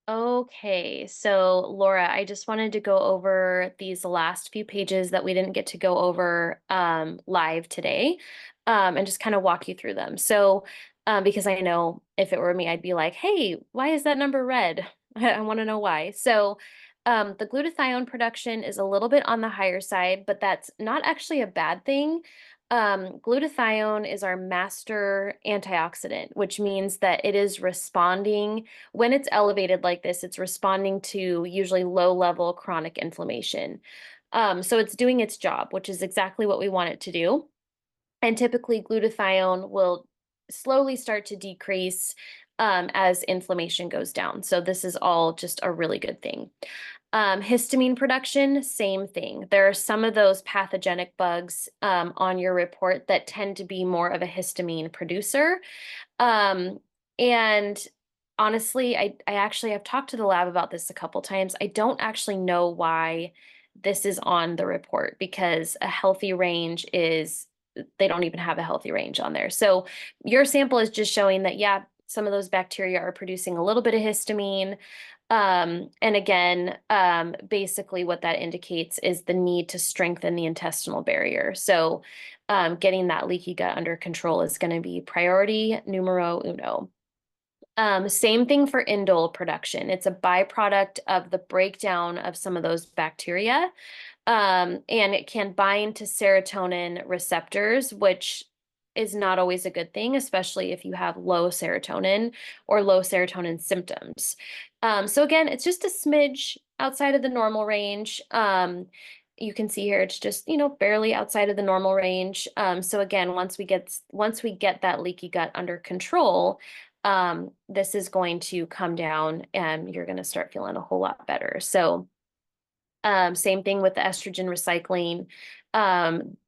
Okay, so Laura, I just wanted to go over these last few pages that we didn't get to go over live today, and just kind of walk you through them. So, because I know if it were me, I'd be like, hey, why is that number red? I want to know why. So, the glutathione production is a little bit on the higher side, but that's not actually a bad thing. Glutathione is our master antioxidant, which means that it is responding when it's elevated like this, it's responding to usually low level chronic inflammation. So it's doing its job, which is exactly what we want it to do. And typically, glutathione will slowly start to decrease as inflammation goes down. So this is all just a really good thing. Histamine production, same thing. There are some of those pathogenic bugs on your report that tend to be more of a histamine producer. Um, and honestly, I actually have talked to the lab about this a couple times. I don't actually know why this is on the report because a healthy range is, they don't even have a healthy range on there. So your sample is just showing that, yeah, some of those bacteria are producing a little bit of histamine. And again, basically what that indicates is the need to strengthen the intestinal barrier. So getting that leaky gut under control is going to be priority numero uno. Same thing for indole production. It's a byproduct of the breakdown of some of those bacteria. And it can bind to serotonin receptors, which is not always a good thing, especially if you have low serotonin or low serotonin symptoms. So again, it's just a smidge outside of the normal range. You can see here it's just, barely outside of the normal range. So again, once we get that leaky gut under control, this is going to come down and you're going to start feeling a whole lot better. So same thing with the estrogen recycling.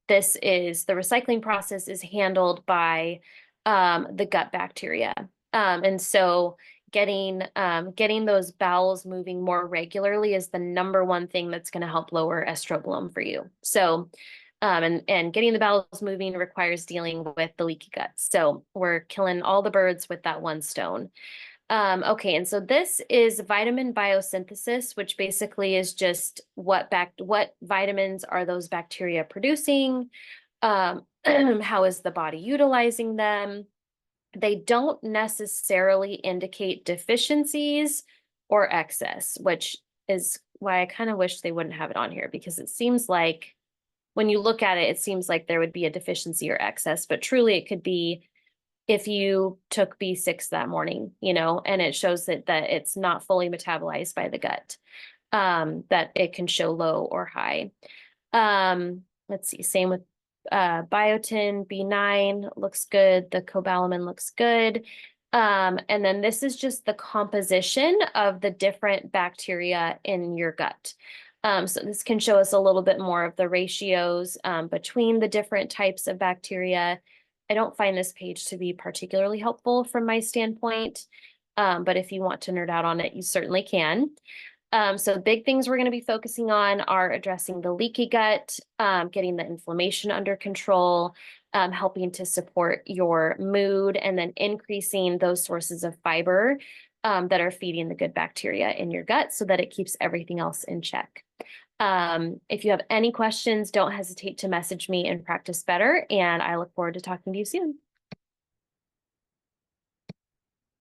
The recycling process is handled by the gut bacteria. And so getting those bowels moving more regularly is the number one thing that's going to help lower estrogen for you. So and getting the bowels moving requires dealing with the leaky gut. So we're killing all the birds with that one stone. Okay, and so this is vitamin biosynthesis, which basically is just what vitamins are those bacteria producing? How is the body utilizing them? They don't necessarily indicate deficiencies or excess, which is why I kind of wish they wouldn't have it on here because it seems like when you look at it, it seems like there would be a deficiency or excess, but truly it could be if you took B6 that morning, and it shows that it's not fully metabolized by the gut, that it can show low or high. Let's see, same with biotin, B9 looks good. The cobalamin looks good. And then this is just the composition of the different bacteria in your gut. So this can show us a little bit more of the ratios between the different types of bacteria. I don't find this page to be particularly helpful from my standpoint, but if you want to nerd out on it, you certainly can. So big things we're going to be focusing on are addressing the leaky gut, getting the inflammation under control, helping to support your mood, and then increasing those sources of fiber that are feeding the good bacteria in your gut so that it keeps everything else in check. If you have any questions, don't hesitate to message me in Practice Better, and I look forward to talking to you soon.